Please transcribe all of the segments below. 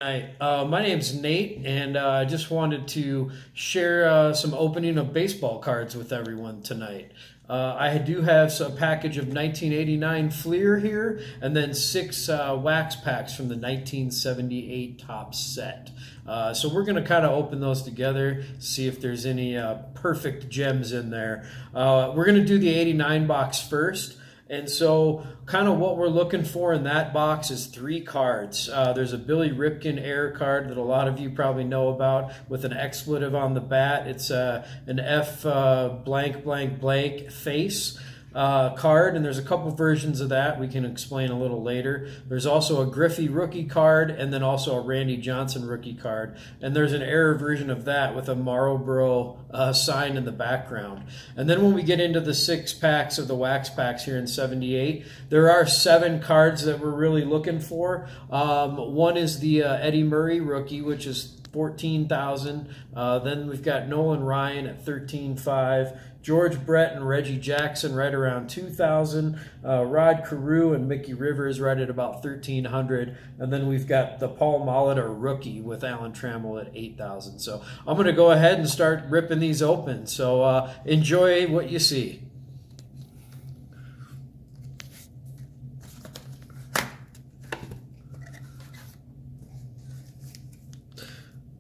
Hi, my name's Nate, and I just wanted to share some opening of baseball cards with everyone tonight. I do have a package of 1989 Fleer here, and then six wax packs from the 1978 Top set. So we're going to kind of open those together, see if there's any perfect gems in there. We're going to do the 89 box first. And so, kind of what we're looking for in that box is three cards. There's a Billy Ripken Air card that a lot of you probably know about with an expletive on the bat. It's an F blank blank blank face card, and there's a couple versions of that we can explain a little later. There's also a Griffey rookie card, and then also a Randy Johnson rookie card. And there's an error version of that with a Marlboro sign in the background. And then when we get into the six packs of the wax packs here in 78, there are seven cards that we're really looking for. One is the Eddie Murray rookie, which is 14,000. Then we've got Nolan Ryan at 13,500. George Brett and Reggie Jackson right around 2,000. Rod Carew and Mickey Rivers right at about 1,300. And then we've got the Paul Molitor rookie with Alan Trammell at 8,000. So I'm going to go ahead and start ripping these open. So enjoy what you see.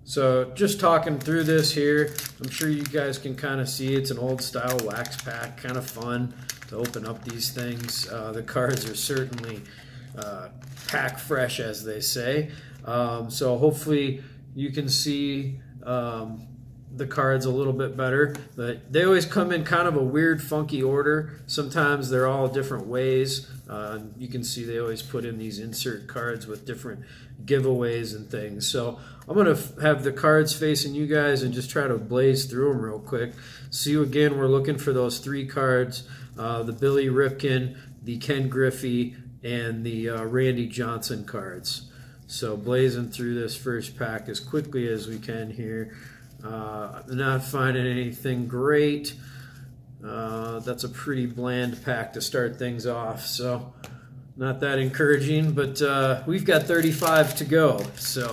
So just talking through this here, I'm sure you guys can kind of see it's an old style wax pack, kind of fun to open up these things. The cards are certainly pack fresh, as they say. So hopefully you can see the cards a little bit better. But they always come in kind of a weird, funky order. Sometimes they're all different ways. You can see they always put in these insert cards with different giveaways and things. So I'm going to have the cards facing you guys and just try to blaze through them real quick. See, again, we're looking for those three cards, the Billy Ripken, the Ken Griffey, and the Randy Johnson cards. So blazing through this first pack as quickly as we can here. Not finding anything great. That's a pretty bland pack to start things off, so not that encouraging, but we've got 35 to go, so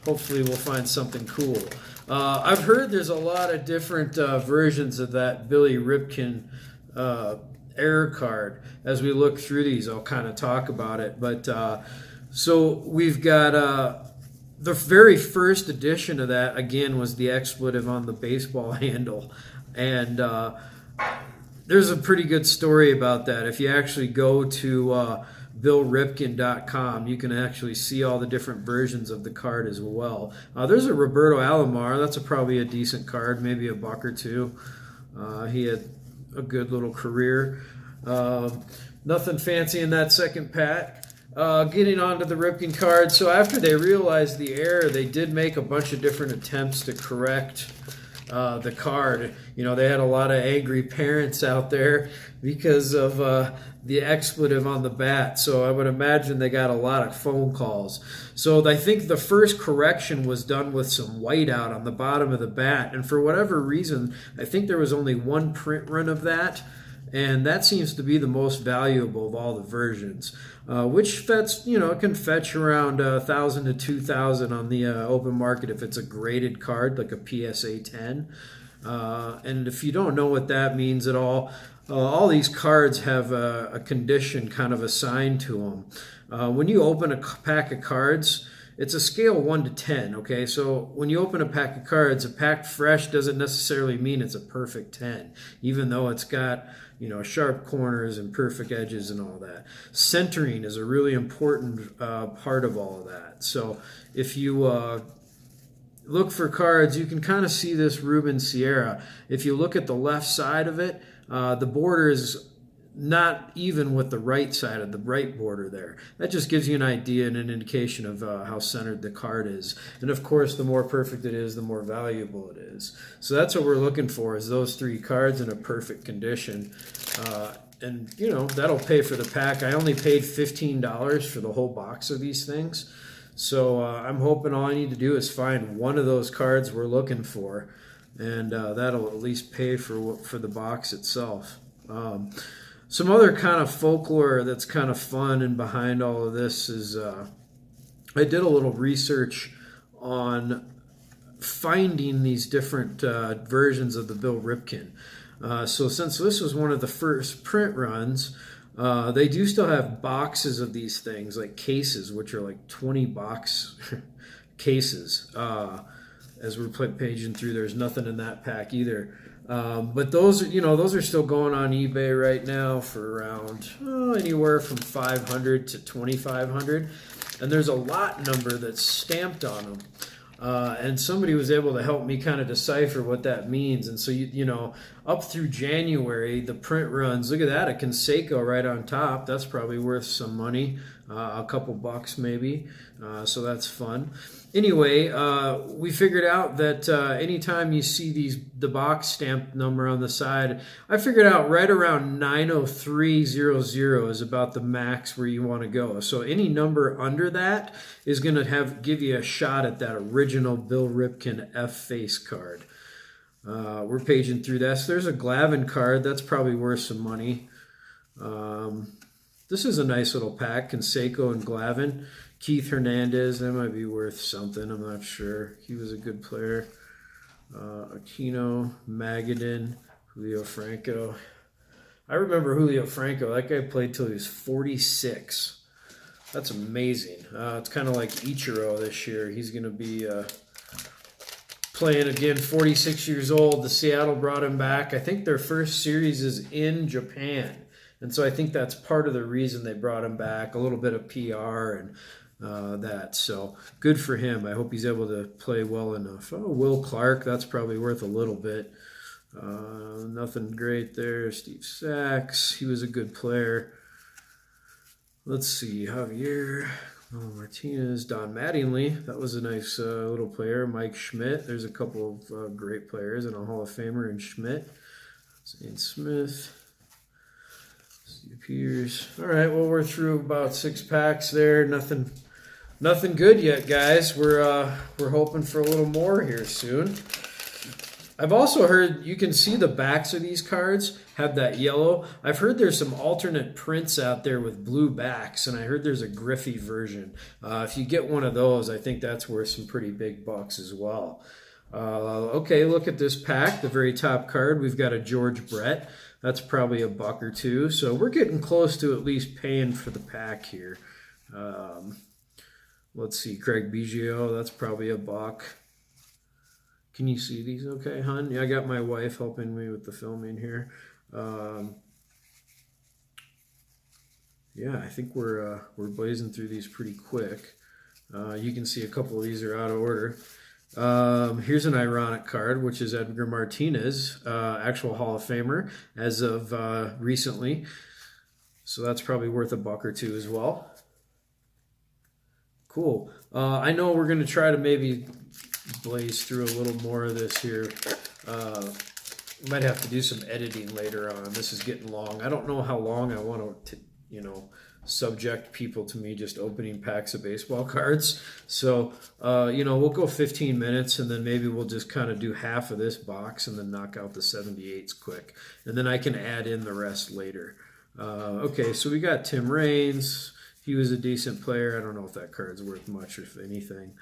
hopefully we'll find something cool. I've heard there's a lot of different versions of that Billy Ripken error card. As we look through these, I'll kind of talk about it, but so we've got the very first edition of that, again, was the expletive on the baseball handle. And there's a pretty good story about that. If you actually go to BillRipken.com, you can actually see all the different versions of the card as well. There's a Roberto Alomar. That's probably a decent card, maybe a buck or two. He had a good little career. Nothing fancy in that second pack. Getting onto the Ripken card. So after they realized the error, they did make a bunch of different attempts to correct the card. You know, they had a lot of angry parents out there because of the expletive on the bat. So I would imagine they got a lot of phone calls. So I think the first correction was done with some whiteout on the bottom of the bat. And for whatever reason, I think there was only one print run of that. And that seems to be the most valuable of all the versions, which fetch, it can fetch around 1,000 to 2,000 on the open market if it's a graded card like a PSA 10. And if you don't know what that means at all these cards have a condition kind of assigned to them. When you open a pack of cards, it's a scale 1 to 10, okay? So when you open a pack of cards, a pack fresh doesn't necessarily mean it's a perfect 10, even though it's got, sharp corners and perfect edges and all that. Centering is a really important part of all of that. So if you look for cards, you can kind of see this Ruben Sierra. If you look at the left side of it, the border is not even with the right side of the right border there. That just gives you an idea and an indication of how centered the card is. And of course, the more perfect it is, the more valuable it is. So that's what we're looking for, is those three cards in a perfect condition. And that'll pay for the pack. I only paid $15 for the whole box of these things. So I'm hoping all I need to do is find one of those cards we're looking for, and that'll at least pay for the box itself. Some other kind of folklore that's kind of fun and behind all of this is I did a little research on finding these different versions of the Bill Ripken. So since this was one of the first print runs, they do still have boxes of these things, like cases, which are like 20 box cases. As we're paging through, there's nothing in that pack either. But those are still going on eBay right now for around anywhere from 500 to 2,500, and there's a lot number that's stamped on them. And somebody was able to help me kind of decipher what that means. And so, up through January, the print runs, look at that, a Conseco right on top. That's probably worth some money, a couple bucks maybe. So that's fun. Anyway, we figured out that anytime you see the box stamp number on the side, I figured out right around 90300 is about the max where you want to go. So any number under that is going to give you a shot at that original Bill Ripken F-Face card. We're paging through that. So there's a Glavin card. That's probably worth some money. This is a nice little pack, Conseco and Glavin. Keith Hernandez, that might be worth something. I'm not sure. He was a good player. Aquino, Magadan, Julio Franco. I remember Julio Franco. That guy played till he was 46. That's amazing. It's kind of like Ichiro this year. He's going to be playing again, 46 years old. The Seattle brought him back. I think their first series is in Japan. And so I think that's part of the reason they brought him back. A little bit of PR and that. So good for him. I hope he's able to play well enough. Oh, Will Clark, that's probably worth a little bit. Nothing great there. Steve Sachs, he was a good player. Let's see, Javier Martinez, Don Mattingly, that was a nice little player. Mike Schmidt, there's a couple of great players and a Hall of Famer in Schmidt. Zane Smith, Steve Peters. All right, well, we're through about 6 packs there. Nothing good yet, guys. We're hoping for a little more here soon. I've also heard you can see the backs of these cards have that yellow. I've heard there's some alternate prints out there with blue backs, and I heard there's a Griffey version. If you get one of those, I think that's worth some pretty big bucks as well. Okay, look at this pack. The very top card, we've got a George Brett. That's probably a buck or two. So we're getting close to at least paying for the pack here. Let's see, Craig Biggio, that's probably a buck. Can you see these okay, hon? Yeah, I got my wife helping me with the filming here. Yeah, I think we're blazing through these pretty quick. You can see a couple of these are out of order. Here's an ironic card, which is Edgar Martinez, actual Hall of Famer as of recently. So that's probably worth a buck or two as well. Cool. I know we're going to try to maybe blaze through a little more of this here. Might have to do some editing later on. This is getting long. I don't know how long I want to subject people to me just opening packs of baseball cards. So, we'll go 15 minutes and then maybe we'll just kind of do half of this box and then knock out the 78s quick. And then I can add in the rest later. Okay, so we got Tim Raines. He was a decent player. I don't know if that card's worth much, if anything.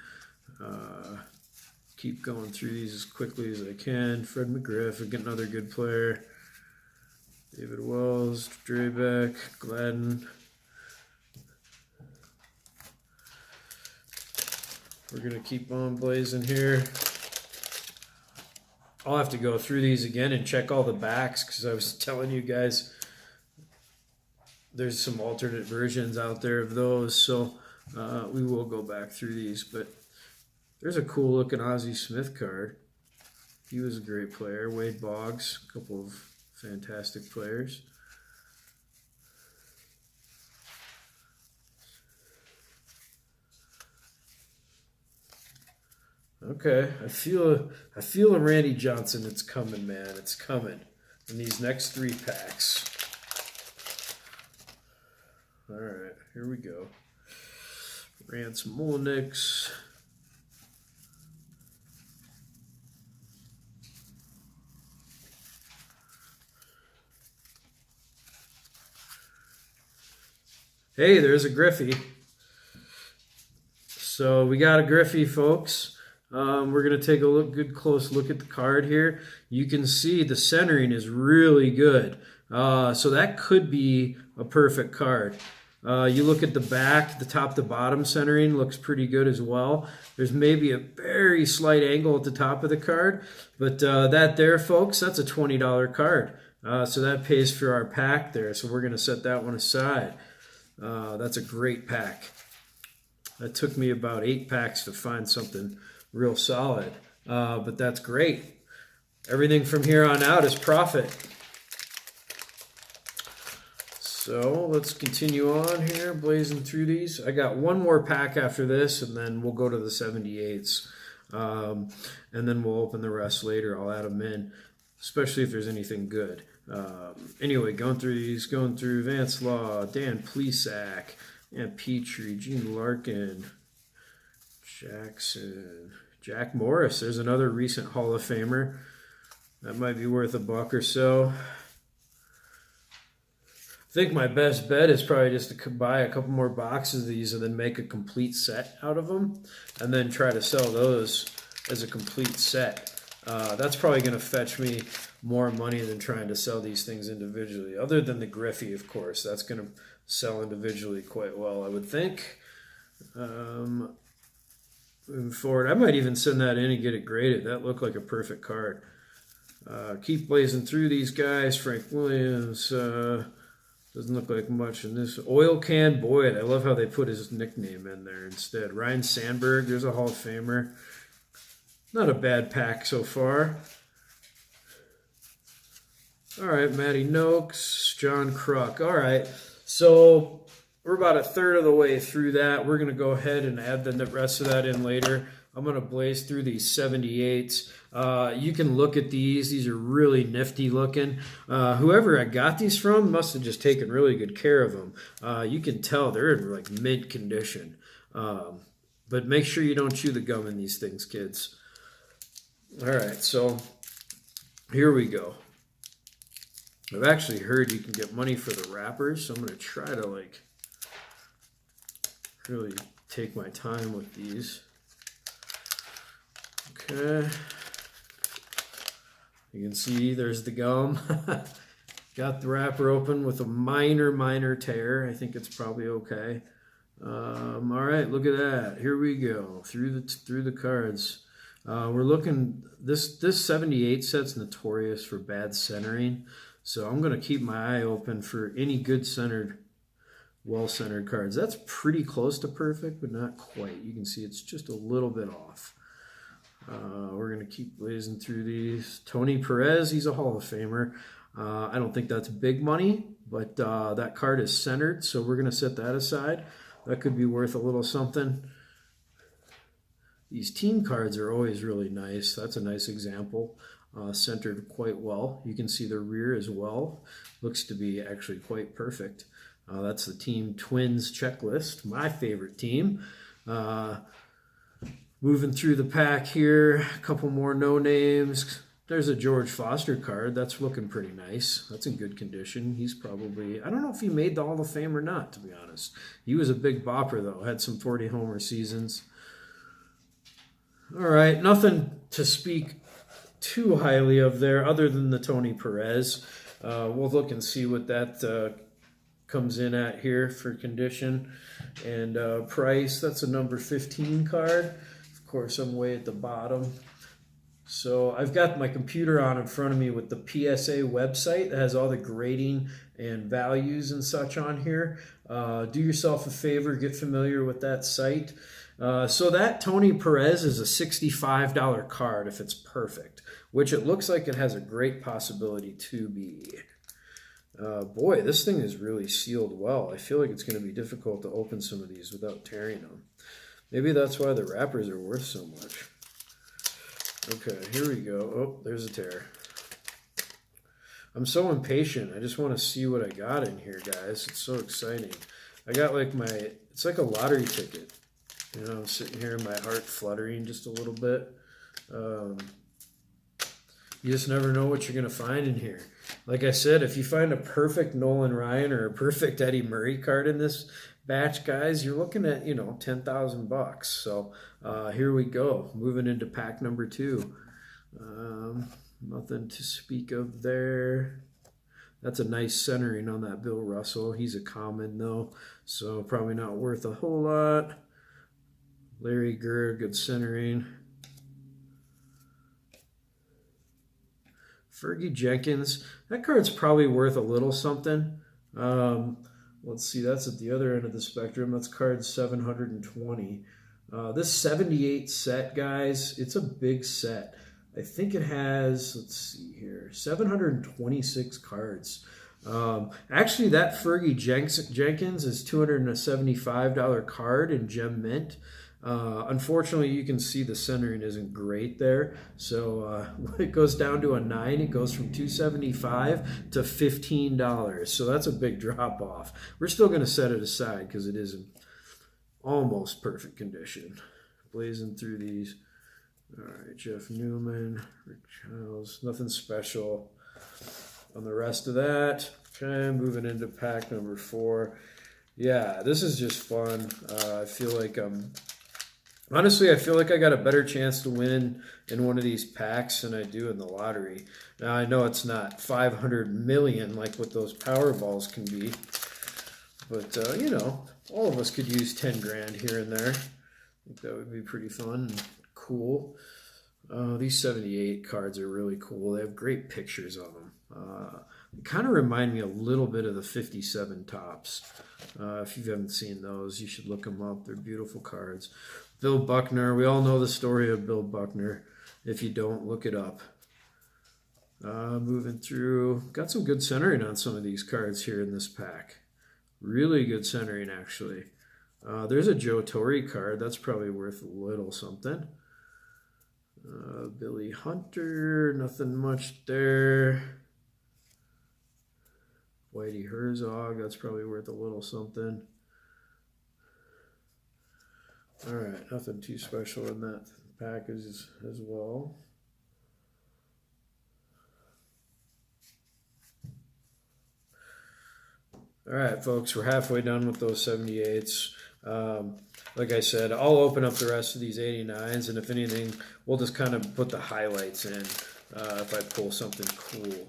Keep going through these as quickly as I can. Fred McGriff, again, another good player. David Wells, Drebeck, Gladden. We're going to keep on blazing here. I'll have to go through these again and check all the backs because I was telling you guys there's some alternate versions out there of those. So we will go back through these. But there's a cool looking Ozzie Smith card. He was a great player. Wade Boggs, a couple of fantastic players. Okay, I feel a Randy Johnson. It's coming, man. It's coming in these next 3 packs. All right, here we go. Rance Mulinix. Hey, there's a Griffey. So we got a Griffey, folks. We're going to take a good close look at the card here. You can see the centering is really good. So that could be a perfect card. You look at the back, the top to bottom centering looks pretty good as well. There's maybe a very slight angle at the top of the card, but that there, folks, that's a $20 card. So that pays for our pack there. So we're going to set that one aside. That's a great pack. That took me about 8 packs to find something real solid, but that's great. Everything from here on out is profit. So let's continue on here, blazing through these. I got one more pack after this, and then we'll go to the 78s. And then we'll open the rest later. I'll add them in, especially if there's anything good. Anyway, going through these, going through Vance Law, Dan Plesac, and Petrie, Gene Larkin, Jackson, Jack Morris. There's another recent Hall of Famer. That might be worth $1 or so. I think my best bet is probably just to buy a couple more boxes of these and then make a complete set out of them and then try to sell those as a complete set. That's probably going to fetch me more money than trying to sell these things individually, other than the Griffey, of course. That's going to sell individually quite well, I would think. Moving forward, I might even send that in and get it graded. That looked like a perfect card. Keep blazing through these guys. Frank Williams, doesn't look like much in this. Oil Can Boyd. I love how they put his nickname in there instead. Ryan Sandberg. There's a Hall of Famer. Not a bad pack so far. All right, Matty Noakes. John Kruk. All right. So we're about a third of the way through that. We're going to go ahead and add the rest of that in later. I'm going to blaze through these 78s. You can look at these. These are really nifty looking. Whoever I got these from must have just taken really good care of them. You can tell they're in like mint condition. But make sure you don't chew the gum in these things, kids. All right, so here we go. I've actually heard you can get money for the wrappers, so I'm going to try to like really take my time with these. Okay. You can see there's the gum. Got the wrapper open with a minor tear. I think it's probably okay. All right, look at that. Here we go through the cards. We're looking. This 78 set's notorious for bad centering, so I'm going to keep my eye open for any good centered, well-centered cards. That's pretty close to perfect, but not quite. You can see it's just a little bit off. We're going to keep blazing through these. Tony Perez, he's a Hall of Famer. I don't think that's big money, but that card is centered, so we're going to set that aside. That could be worth a little something. These team cards are always really nice. That's a nice example. Centered quite well. You can see the rear as well. Looks to be actually quite perfect. That's the Team Twins checklist, my favorite team. Moving through the pack here, a couple more no names. There's a George Foster card. That's looking pretty nice. That's in good condition. He's probably, I don't know if he made the Hall of Fame or not, to be honest. He was a big bopper, though. Had some 40-homer seasons. All right, nothing to speak too highly of there other than the Tony Perez. We'll look and see what that comes in at here for condition. And price, that's a number 15 card. Of course, I'm way at the bottom. So I've got my computer on in front of me with the PSA website that has all the grading and values and such on here. Do yourself a favor, get familiar with that site. So that Tony Perez is a $65 card if it's perfect, which it looks like it has a great possibility to be. Boy, this thing is really sealed well. I feel like it's going to be difficult to open some of these without tearing them. Maybe that's why the wrappers are worth so much. Okay, here we go. Oh, there's a tear. I'm so impatient. I just want to see what I got in here, guys. It's so exciting. I got like it's like a lottery ticket. You know, I'm sitting here, my heart fluttering just a little bit. You just never know what you're going to find in here. Like I said, if you find a perfect Nolan Ryan or a perfect Eddie Murray card in this batch, guys, you're looking at, $10,000. So here we go, moving into pack number 2. Nothing to speak of there. That's a nice centering on that Bill Russell. He's a common though, so probably not worth a whole lot. Larry Gurr, good centering. Fergie Jenkins, that card's probably worth a little something. Let's see, that's at the other end of the spectrum. That's card 720. This 78 set, guys, it's a big set. I think it has, let's see here, 726 cards. Actually, that Fergie Jenkins is $275 card in Gem Mint. Unfortunately, you can see the centering isn't great there. So it goes down to a 9. It goes from $275 to $15. So that's a big drop off. We're still going to set it aside because it is in almost perfect condition. Blazing through these. All right, Jeff Newman, Rick Childs, nothing special on the rest of that. Okay, moving into pack number 4. Yeah, this is just fun. I feel like honestly, I feel like I got a better chance to win in one of these packs than I do in the lottery. Now, I know it's not 500 million like what those Powerballs can be, but all of us could use 10 grand here and there. I think that would be pretty fun and cool. These 78 cards are really cool. They have great pictures on them. They kind of remind me a little bit of the 57 tops. If you haven't seen those, you should look them up. They're beautiful cards. Bill Buckner. We all know the story of Bill Buckner. If you don't, look it up. Moving through. Got some good centering on some of these cards here in this pack. Really good centering, actually. There's a Joe Torre card. That's probably worth a little something. Billy Hunter, nothing much there. Whitey Herzog, that's probably worth a little something. All right, nothing too special in that package as well. All right, folks, we're halfway done with those 78s. Like I said, I'll open up the rest of these 89s, and if anything, we'll just kind of put the highlights in if I pull something cool.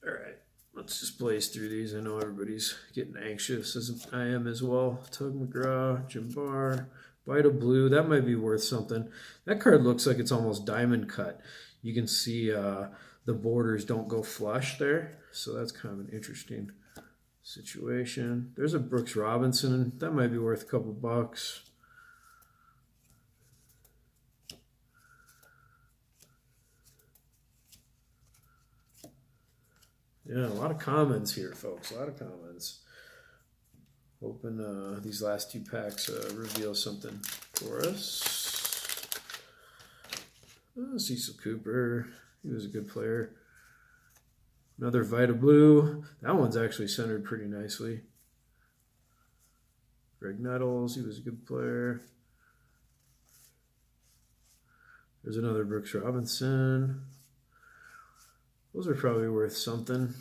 All right, let's just blaze through these. I know everybody's getting anxious, as I am as well. Tug McGraw, Jim Barr, Vita Blue, that might be worth something. That card looks like it's almost diamond cut. You can see the borders don't go flush there, so that's kind of an interesting situation. There's a Brooks Robinson. That might be worth a couple bucks. Yeah, a lot of comments here, folks. A lot of comments. Hoping these last 2 packs reveal something for us. Cecil Cooper. He was a good player. Another Vita Blue. That one's actually centered pretty nicely. Greg Nettles, he was a good player. There's another Brooks Robinson. Those are probably worth something.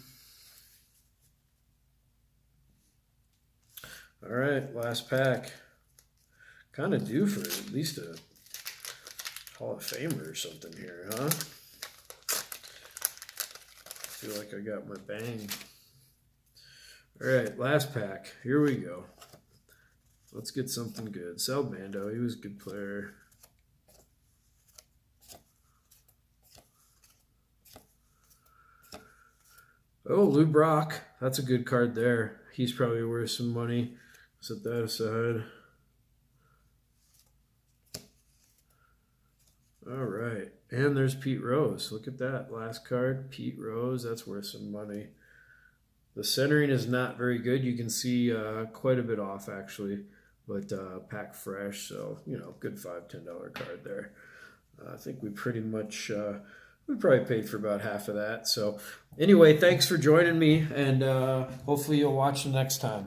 All right, last pack. Kind of due for at least a Hall of Famer or something here, huh? Feel like I got my bang. All right, last pack. Here we go. Let's get something good. Sal Bando, he was a good player. Oh, Lou Brock. That's a good card there. He's probably worth some money. Set that aside. All right. And there's Pete Rose. Look at that. Last card, Pete Rose. That's worth some money. The centering is not very good. You can see quite a bit off, actually. But pack fresh. So, good $5, $10 card there. I think we pretty much... we probably paid for about half of that. So anyway, thanks for joining me. And hopefully you'll watch the next time.